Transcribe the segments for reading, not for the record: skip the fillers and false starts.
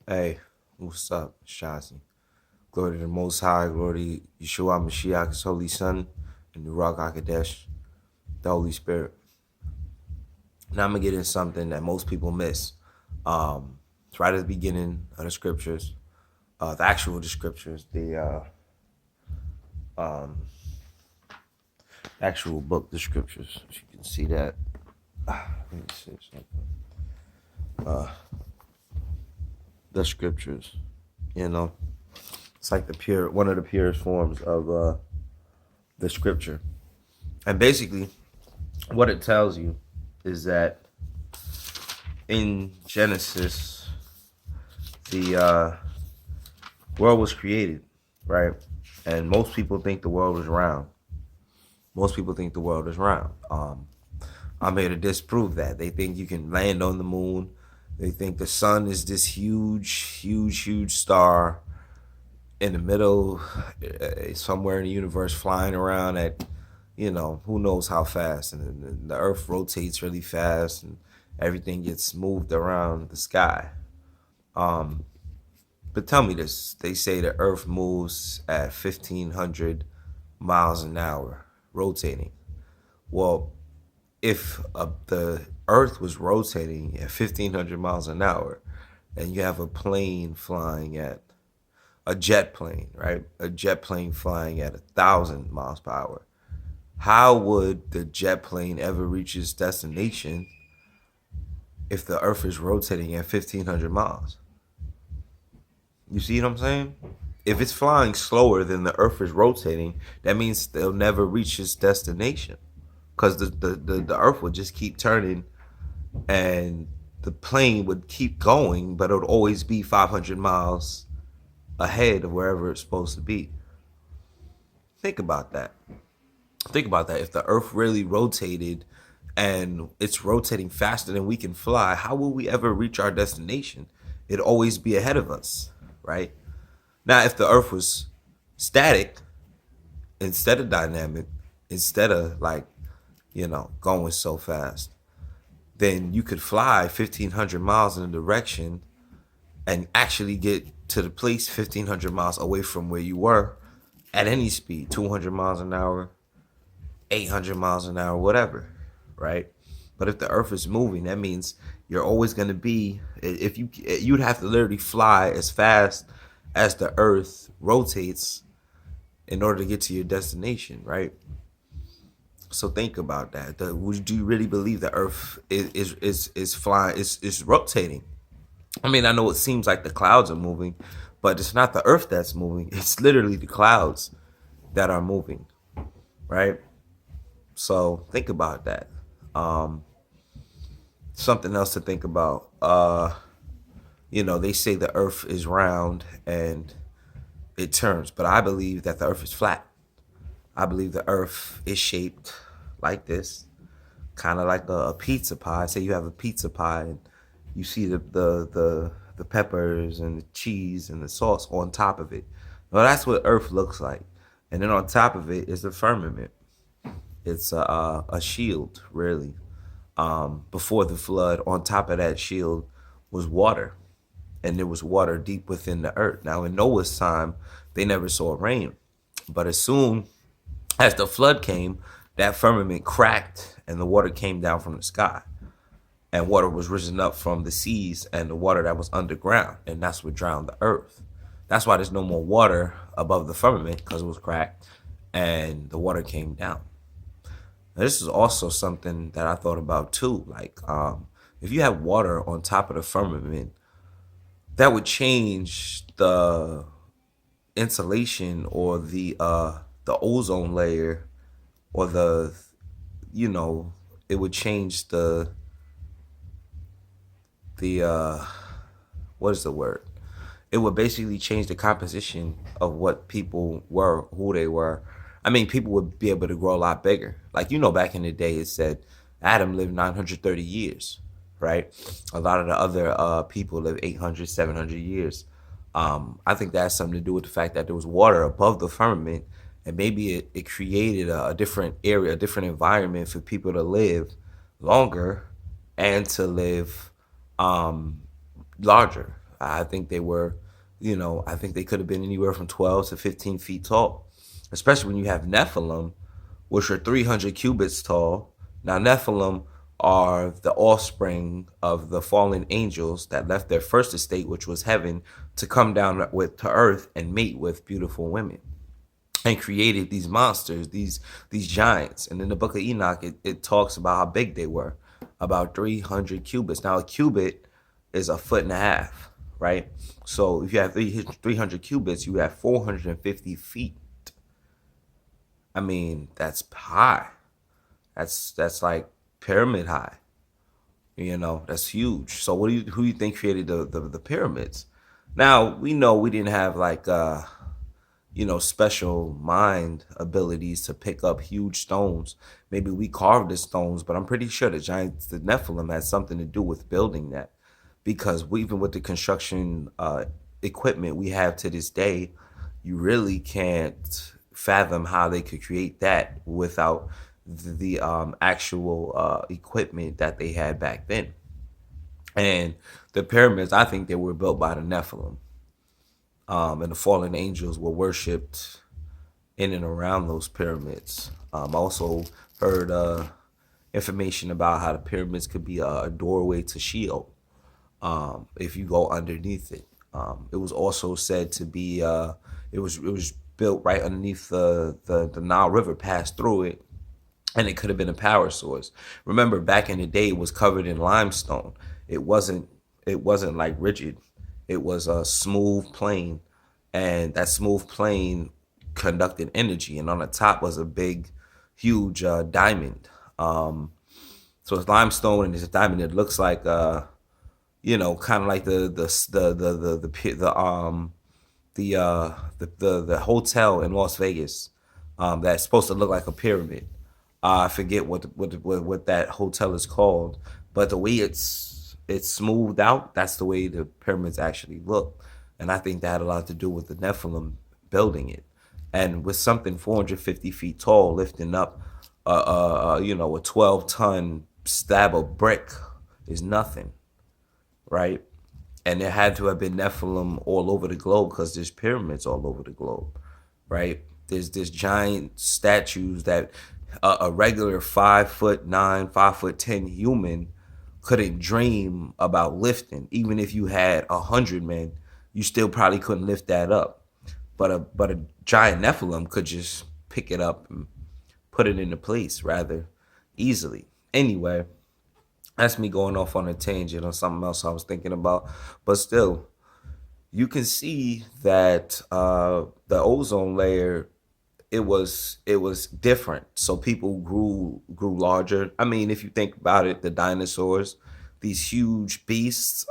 Hey, what's up, Shazi? Glory to the Most High, glory to Yeshua Mashiach, His Holy Son, and the Ruach HaKodesh, the Holy Spirit. Now I'm gonna get into something that most people miss. It's right at the beginning of the scriptures, the actual scriptures, the actual book, the scriptures. If you can see that, let me see something. The scriptures, you know, it's like one of the purest forms of the scripture, and basically what it tells you is that in Genesis, the world was created, right? And most people think the world is round. Most people think the world is round. I'm here to disprove that. They think you can land on the moon. They think the sun is this huge star in the middle, somewhere in the universe, flying around at, who knows how fast. And the Earth rotates really fast, and everything gets moved around the sky. But tell me this: they say the Earth moves at 1,500 miles an hour, rotating. Well, if the Earth was rotating at 1,500 miles an hour, and you have a plane flying at a jet plane, right? A jet plane flying at 1,000 miles per hour. How would the jet plane ever reach its destination if the Earth is rotating at 1,500 miles? You see what I'm saying? If it's flying slower than the Earth is rotating, that means they'll never reach its destination, because the Earth would just keep turning, and the plane would keep going, but it would always be 500 miles ahead of wherever it's supposed to be. Think about that. Think about that. If the Earth really rotated and it's rotating faster than we can fly, how will we ever reach our destination? It'd always be ahead of us, right? Now, if the Earth was static instead of dynamic, instead of going so fast, then you could fly 1,500 miles in a direction and actually get to the place 1,500 miles away from where you were at any speed, 200 miles an hour, 800 miles an hour, whatever, right? But if the Earth is moving, that means you're always going to be, if you'd have to literally fly as fast as the Earth rotates in order to get to your destination, right? So think about that. Do you really believe the Earth is flying, is rotating? I mean, I know it seems like the clouds are moving, but it's not the Earth that's moving. It's literally the clouds that are moving, right? So think about that. Um, Something else to think about. They say the Earth is round and it turns, but I believe that the Earth is flat. I believe the Earth is shaped like this, kind of like a pizza pie. Say you have a pizza pie and you see the peppers and the cheese and the sauce on top of it. Well, that's what Earth looks like, and then on top of it is the firmament. It's a shield, really. Before the flood, on top of that shield was water, and there was water deep within the earth. Now, in Noah's time, they never saw rain, but as soon as the flood came, that firmament cracked, and the water came down from the sky, and water was risen up from the seas and the water that was underground, and that's what drowned the earth. That's why there's no more water above the firmament, because it was cracked, and the water came down. Now, this is also something that I thought about too. Like, if you have water on top of the firmament, that would change the insulation or the ozone layer, or you know, it would change the what is the word? It would basically change the composition of what people were, who they were. I mean, people would be able to grow a lot bigger. Like, back in the day, it said Adam lived 930 years, right? A lot of the other people live 800, 700 years. I think that has something to do with the fact that there was water above the firmament, and maybe it created a different area, a different environment for people to live longer and to live larger. I think they were, I think they could have been anywhere from 12 to 15 feet tall, especially when you have Nephilim, which are 300 cubits tall. Now, Nephilim are the offspring of the fallen angels that left their first estate, which was heaven, to come down to earth and mate with beautiful women, and created these monsters, these giants. And in the book of Enoch, it talks about how big they were, about 300 cubits. Now, a cubit is a foot and a half, right? So if you have 300 cubits, you have 450 feet. I mean, that's high. That's like pyramid high. That's huge. So who do you think created the pyramids? Now, we know we didn't have like special mind abilities to pick up huge stones. Maybe we carved the stones, but I'm pretty sure the Nephilim had something to do with building that, because even with the construction equipment we have to this day, you really can't fathom how they could create that without the actual equipment that they had back then. And the pyramids, I think they were built by the Nephilim. And the fallen angels were worshipped in and around those pyramids. I also heard information about how the pyramids could be a doorway to Sheol if you go underneath it. It was also said to be it was built right underneath the Nile River, passed through it, and it could have been a power source. Remember, back in the day, it was covered in limestone. It wasn't like rigid. It was a smooth plane, and that smooth plane conducted energy, and on the top was a big, huge diamond. So it's limestone and it's a diamond. It looks like kind of like the hotel in Las Vegas that's supposed to look like a pyramid. I forget what that hotel is called, but the way it's smoothed out, that's the way the pyramids actually look. And I think that had a lot to do with the Nephilim building it. And with something 450 feet tall lifting up a 12-ton slab of brick is nothing, right? And there had to have been Nephilim all over the globe, because there's pyramids all over the globe, right? There's giant statues that a regular 5'9", 5'10" human couldn't dream about lifting. Even if you had 100 men, you still probably couldn't lift that up. But a giant Nephilim could just pick it up and put it into place rather easily. Anyway, that's me going off on a tangent on something else I was thinking about. But still, you can see that the ozone layer, it was different. So people grew larger. I mean, if you think about it, the dinosaurs, these huge beasts,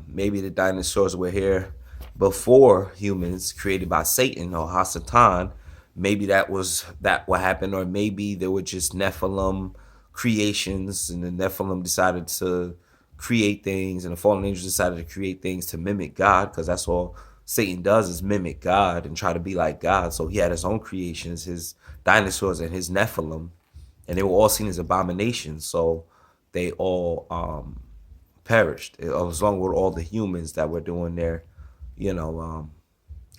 maybe the dinosaurs were here before humans, created by Satan or Hasatan. Maybe that what happened, or maybe there were just Nephilim creations, and the Nephilim decided to create things, and the fallen angels decided to create things to mimic God, because that's all Satan does, is mimic God and try to be like God. So he had his own creations, his dinosaurs and his Nephilim, and they were all seen as abominations. So they all perished, along with all the humans that were doing their,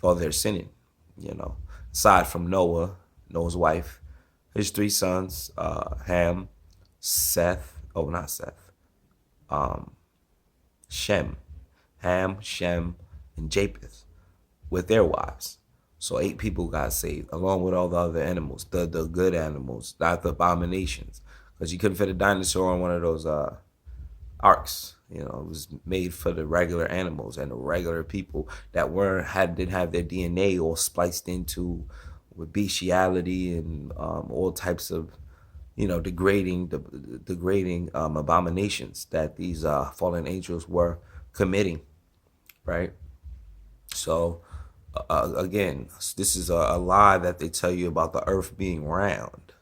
all their sinning, aside from Noah's wife, his 3 sons, Ham, Shem, Ham, Shem, and Japheth, with their wives. So 8 people got saved, along with all the other animals, the good animals, not the abominations, because you couldn't fit a dinosaur on one of those arcs. It was made for the regular animals and the regular people that didn't have their DNA all spliced into with bestiality and all types of degrading abominations that these fallen angels were committing, right? So again, this is a lie that they tell you about the earth being round.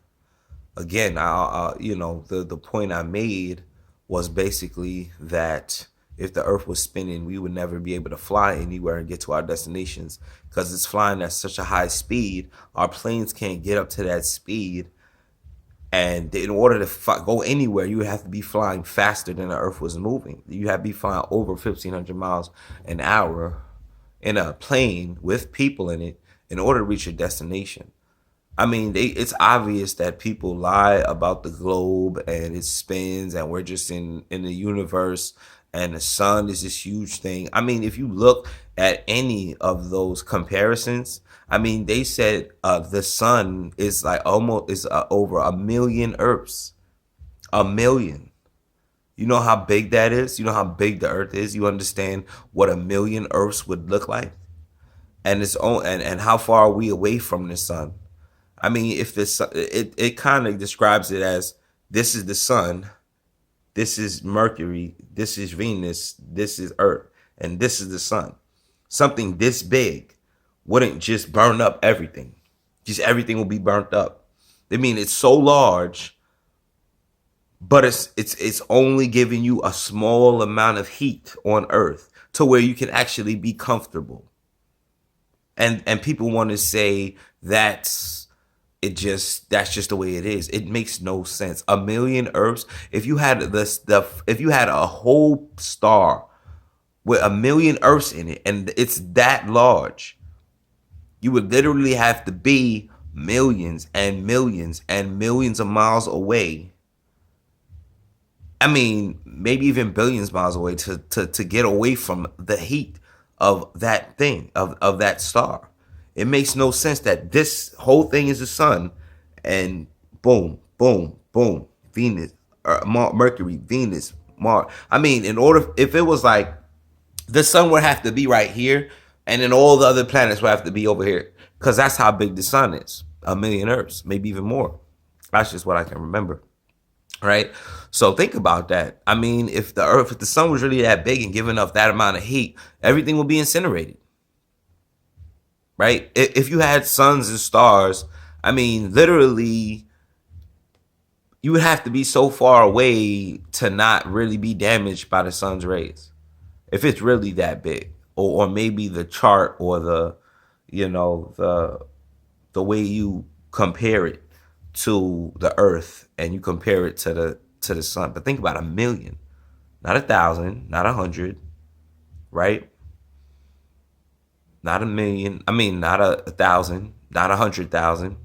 Again, the point I made was basically that if the earth was spinning, we would never be able to fly anywhere and get to our destinations, because it's flying at such a high speed. Our planes can't get up to that speed And in order to go anywhere, you would have to be flying faster than the Earth was moving. You have to be flying over 1,500 miles an hour in a plane with people in it in order to reach your destination. I mean, it's obvious that people lie about the globe and it spins and we're just in the universe and the sun is this huge thing. I mean, if you look at any of those comparisons, I mean, they said the sun is like almost is over 1,000,000 Earths. 1,000,000. You know how big that is? You know how big the Earth is? You understand what 1,000,000 Earths would look like? And its own and how far are we away from the sun? I mean, if this it kind of describes it as this is the sun, this is Mercury, this is Venus, this is Earth, and this is the sun. Something this big wouldn't just burn up everything. Just everything will be burnt up. I mean, it's so large, but it's only giving you a small amount of heat on Earth to where you can actually be comfortable. And people want to say that's the way it is. It makes no sense. 1,000,000 Earths. If you had if you had a whole star with 1,000,000 Earths in it, and it's that large, you would literally have to be millions and millions and millions of miles away. I mean, maybe even billions of miles away to get away from the heat of that thing, of that star. It makes no sense that this whole thing is the sun, and boom, boom, boom, Venus, Mercury, Venus, Mars. I mean, if it was like the sun would have to be right here, and then all the other planets would have to be over here, because that's how big the sun is. 1,000,000 Earths, maybe even more. That's just what I can remember. Right? So think about that. I mean, if the sun was really that big and giving off that amount of heat, everything would be incinerated. Right? If you had suns and stars, I mean, literally, you would have to be so far away to not really be damaged by the sun's rays. If it's really that big. Or maybe the chart or the way you compare it to the Earth and you compare it to the sun. But think about 1,000,000, not 1,000, not 100, right? Not 1,000,000. I mean, not 1,000, not 100,000,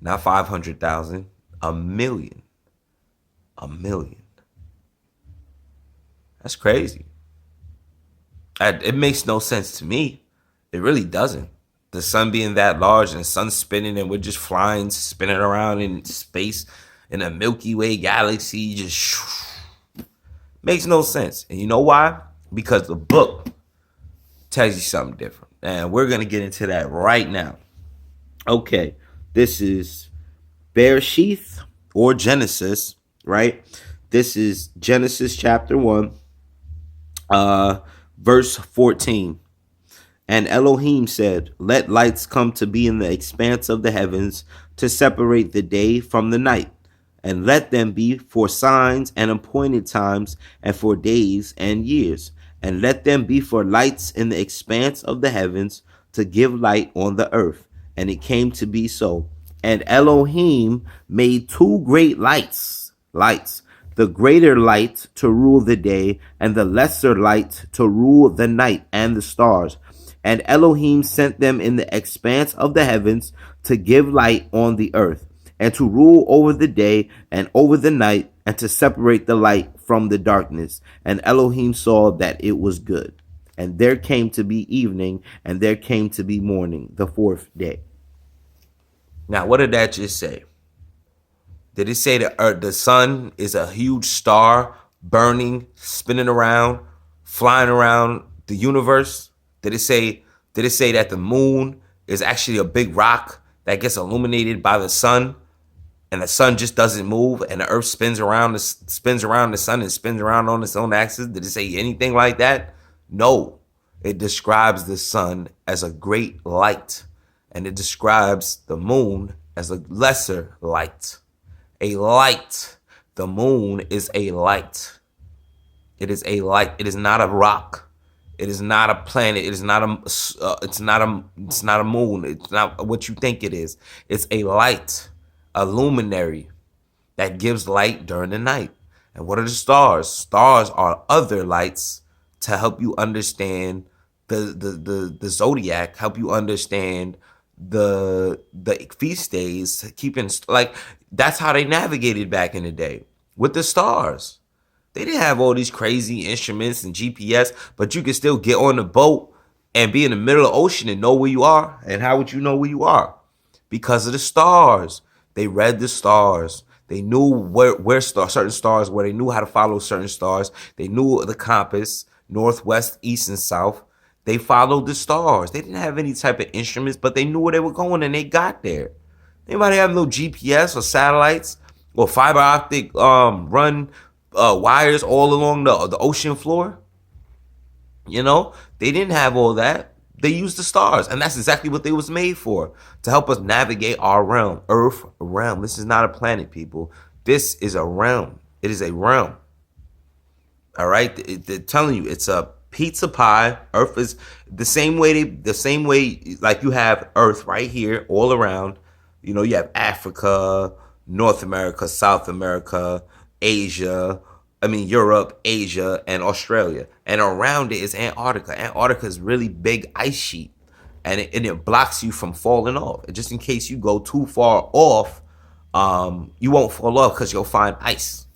not 500,000. 1,000,000. 1,000,000. That's crazy. It makes no sense to me. It really doesn't. The sun being that large and the sun spinning and we're just flying, spinning around in space in a Milky Way galaxy, just makes no sense. And you know why? Because the book tells you something different. And we're going to get into that right now. Okay, this is Bereshith or Genesis, right? This is Genesis chapter 1, verse 14. And Elohim said, let lights come to be in the expanse of the heavens to separate the day from the night, and let them be for signs and appointed times and for days and years, and let them be for lights in the expanse of the heavens to give light on the earth. And it came to be so. And Elohim made two great lights, the greater light to rule the day, and the lesser light to rule the night and the stars. And Elohim sent them in the expanse of the heavens to give light on the earth, and to rule over the day and over the night, and to separate the light from the darkness. And Elohim saw that it was good. And there came to be evening, and there came to be morning, the fourth day. Now, what did that just say? Did it say the sun is a huge star burning, spinning around, flying around the universe? Did it say that the moon is actually a big rock that gets illuminated by the sun, and the sun just doesn't move, and the earth spins around the sun and spins around on its own axis? Did it say anything like that? No. It describes the sun as a great light, and it describes the moon as a lesser light. A light. The moon is a light. It is a light. It is not a rock. It is not a planet. It is not a. It's not a moon. It's not what you think it is. It's a light, a luminary. that gives light during the night. And what are the stars? Stars are other lights to help you understand the zodiac, help you understand the feast days, keeping like that's how they navigated back in the day with the stars. They didn't have all these crazy instruments and GPS, but you could still get on the boat and be in the middle of the ocean and know where you are. And how would you know where you are? Because of the stars. They read the stars. They knew where certain stars were. They knew how to follow certain stars. They knew the compass, northwest, east, and south. They followed the stars. They didn't have any type of instruments, but they knew where they were going and they got there. Anybody have no GPS or satellites or fiber optic run wires all along the ocean floor? You know, they didn't have all that. They used the stars, and that's exactly what they was made for, to help us navigate our realm, Earth realm. This is not a planet, people. This is a realm. It is a realm. All right, they're telling you it's a pizza pie. Earth is the same way like you have Earth right here all around. You know, you have Africa, North America, South America, Asia. I mean, Europe, Asia, and Australia. And around it is Antarctica. Antarctica is really big ice sheet, and it blocks you from falling off. Just in case you go too far off, you won't fall off because you'll find ice.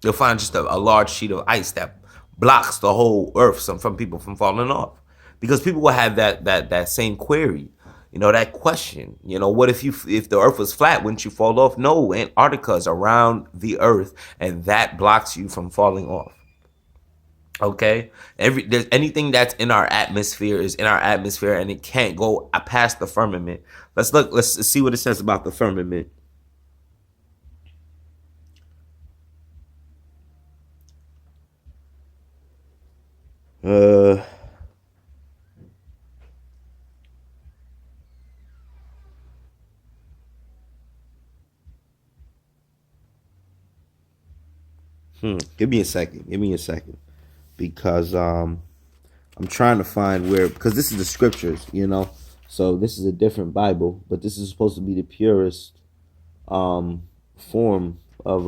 You'll find just a large sheet of ice that blocks the whole Earth from people from falling off. Because people will have that same query, you know, that question. You know, what if the Earth was flat, wouldn't you fall off? No, Antarctica is around the Earth, and that blocks you from falling off. Okay, there's anything that's in our atmosphere is in our atmosphere, and it can't go past the firmament. Let's see what it says about the firmament. Uh, Give me a second. Give me a second, because I'm trying to find where, because this is the scriptures, you know. So this is a different Bible, but this is supposed to be the purest form of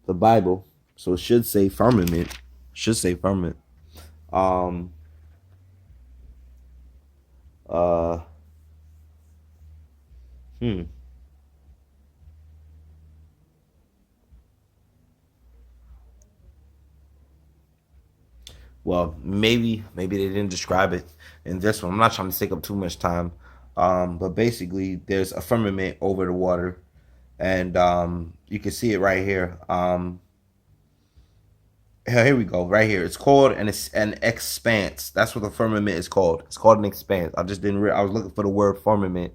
the Bible. So it should say firmament. Should say firmament. Um uh hmm. Well, maybe they didn't describe it in this one. I'm not trying to take up too much time. But basically there's a firmament over the water, and you can see it right here. Here we go, right here. It's called an expanse. That's what the firmament is called. It's called an expanse. I just didn't. I was looking for the word firmament,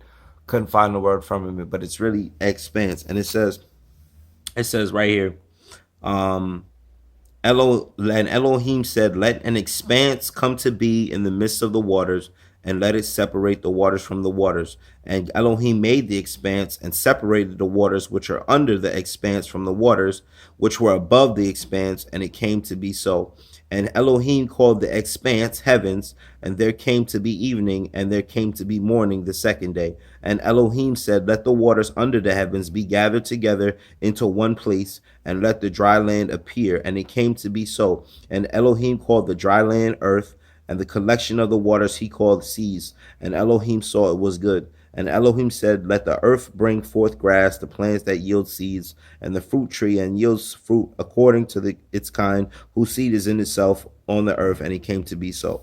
couldn't find the word firmament, but it's really expanse. And it says right here, um, and Elohim said, "Let an expanse come to be in the midst of the waters, and let it separate the waters from the waters." And Elohim made the expanse and separated the waters which are under the expanse from the waters which were above the expanse, and it came to be so. And Elohim called the expanse heavens, and there came to be evening, and there came to be morning the second day. And Elohim said, "Let the waters under the heavens be gathered together into one place, and let the dry land appear." And it came to be so. And Elohim called the dry land earth, and the collection of the waters he called seas. And Elohim saw it was good. And Elohim said, "Let the earth bring forth grass, the plants that yield seeds, and the fruit tree and yields fruit according to its kind, whose seed is in itself on the earth." And it came to be so.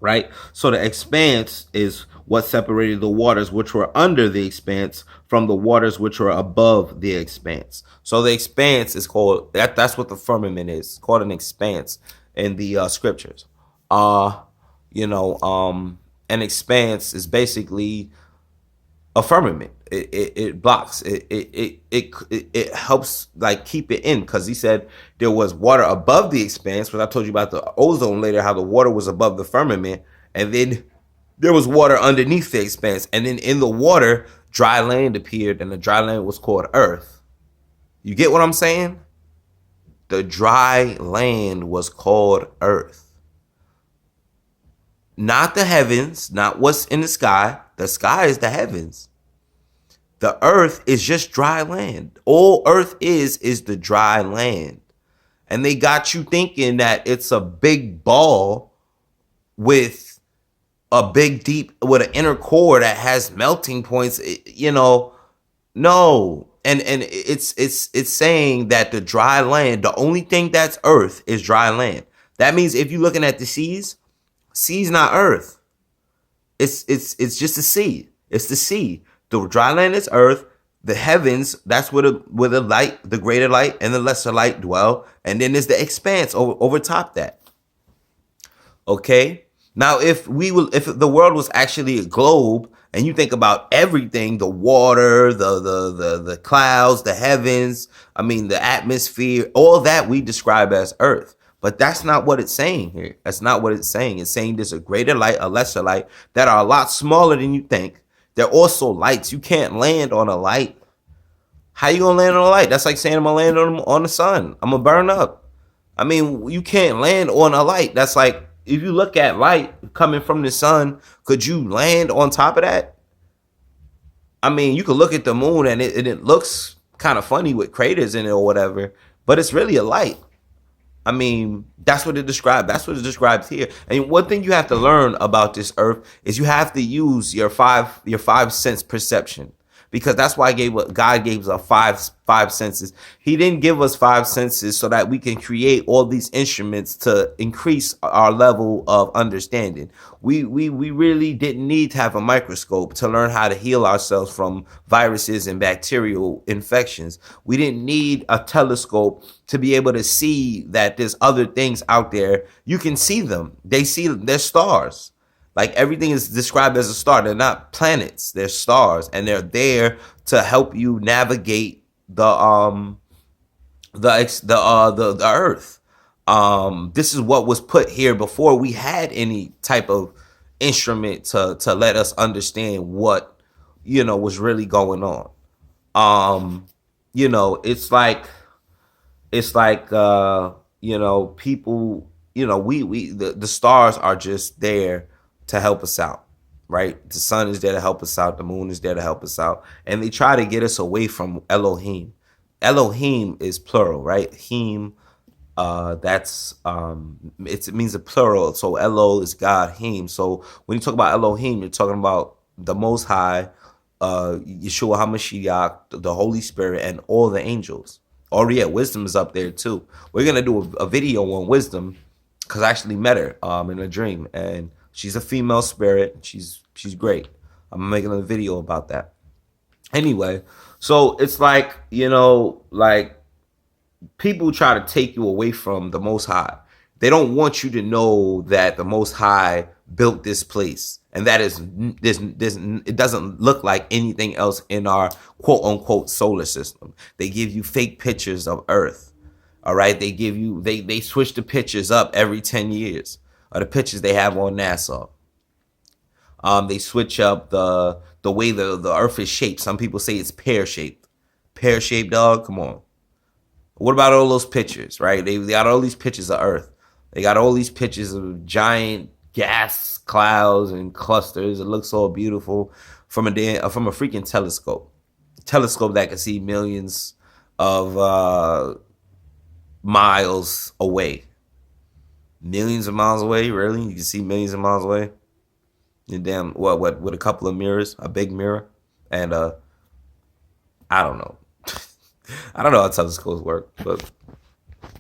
Right? So the expanse is what separated the waters which were under the expanse from the waters which were above the expanse. So the expanse is called that's what the firmament is. It's called an expanse in the scriptures. Uh, an expanse is basically a firmament. It blocks it helps like keep it in, because he said there was water above the expanse. When I told you about the ozone later, how the water was above the firmament, and then there was water underneath the expanse, and then in the water dry land appeared, and the dry land was called earth. You get what I'm saying? The dry land was called earth. Not the heavens, not what's in the sky. The sky is the heavens. The earth is just dry land. All earth is the dry land. And they got you thinking that it's a big ball with a big deep, with an inner core that has melting points, no. And it's saying that the dry land, the only thing that's earth is dry land. That means if you're looking at the sea's not earth. It's just a sea. It's the sea. The dry land is earth. The heavens, that's where the light, the greater light and the lesser light dwell. And then there's the expanse over top that. Okay? Now, if the world was actually a globe, and you think about everything, the water, the clouds, the heavens, the atmosphere, all that we describe as earth. But that's not what it's saying here. That's not what it's saying. It's saying there's a greater light, a lesser light that are a lot smaller than you think. They're also lights. You can't land on a light. How you gonna land on a light? That's like saying I'm gonna land on the sun. I'm gonna burn up. You can't land on a light. That's like, if you look at light coming from the sun, could you land on top of that? You could look at the moon and it looks kind of funny with craters in it or whatever, but it's really a light. That's what it describes. That's what it describes here. And one thing you have to learn about this earth is you have to use your five sense perception. Because that's why God gave us five senses. He didn't give us five senses so that we can create all these instruments to increase our level of understanding. We really didn't need to have a microscope to learn how to heal ourselves from viruses and bacterial infections. We didn't need a telescope to be able to see that there's other things out there. You can see them. They're stars. Like, everything is described as a star. They're not planets. They're stars, and they're there to help you navigate the earth. This is what was put here before we had any type of instrument to let us understand what was really going on. It's like people. The stars are just there to help us out, right? The sun is there to help us out. The moon is there to help us out. And they try to get us away from Elohim. Elohim is plural, right? Him, it means a plural. So Elo is God, Him. So when you talk about Elohim, you're talking about the Most High, Yeshua HaMashiach, the Holy Spirit, and all the angels. Oh yeah, wisdom is up there too. We're gonna do a video on wisdom, because I actually met her in a dream, and she's a female spirit. She's great. I'm making a video about that. Anyway, so it's like, people try to take you away from the Most High. They don't want you to know that the Most High built this place, and that is it doesn't look like anything else in our quote unquote solar system. They give you fake pictures of Earth. All right, they switch the pictures up every 10 years. Or the pictures they have on NASA. They switch up the way the earth is shaped. Some people say it's pear-shaped. Pear-shaped, dog? Come on. What about all those pictures, right? They got all these pictures of Earth. They got all these pictures of giant gas clouds and clusters. It looks so beautiful from a freaking telescope. Telescope that can see millions of miles away. Millions of miles away, really? You can see millions of miles away? And damn, what, with a couple of mirrors, a big mirror, and I don't know. I don't know how telescopes work, but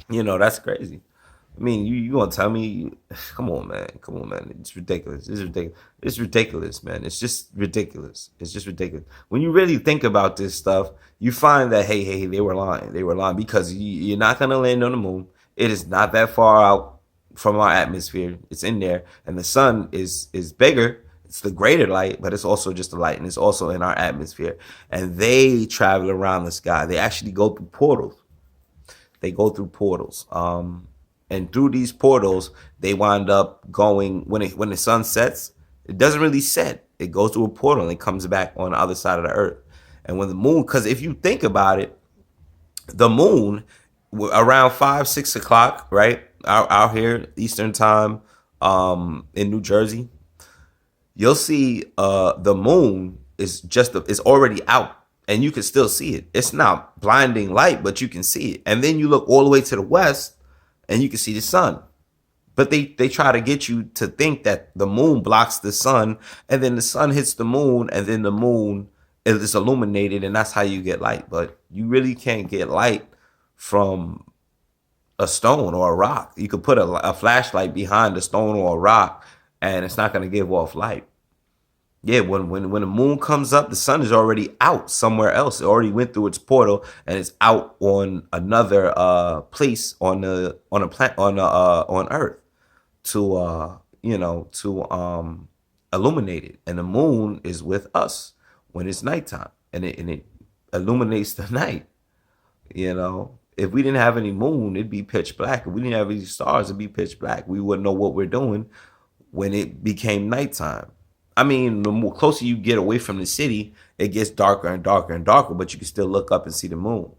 that's crazy. You gonna tell me? Come on, man. It's ridiculous. It's ridiculous, man. It's just ridiculous. It's just ridiculous. When you really think about this stuff, you find that hey, they were lying. They were lying, because you're not gonna land on the moon. It is not that far out from our atmosphere. It's in there, and the sun is bigger. It's the greater light, but it's also just a light, and it's also in our atmosphere. And they travel around the sky. They actually go through portals. And through these portals, they wind up going, when the sun sets, it doesn't really set. It goes through a portal and it comes back on the other side of the earth. And when the moon, because if you think about it, the moon around 5-6 o'clock, right, out here Eastern time, in New Jersey, you'll see the moon is already out. and you can still see it. It's not blinding light, but you can see it. And then you look all the way to the west and you can see the sun. But they try to get you to think that the moon blocks the sun, and then the sun hits the moon, and then the moon is illuminated, and that's how you get light. But you really can't get light from a stone or a rock. You could put a flashlight behind a stone or a rock, and it's not going to give off light. Yeah, when the moon comes up, the sun is already out somewhere else. It already went through its portal and it's out on another place on a planet on Earth to illuminate it. And the moon is with us when it's nighttime, and it illuminates the night. If we didn't have any moon, it'd be pitch black. If we didn't have any stars, it'd be pitch black. We wouldn't know what we're doing when it became nighttime. I mean, the more closer you get away from the city, it gets darker and darker and darker, but you can still look up and see the moon.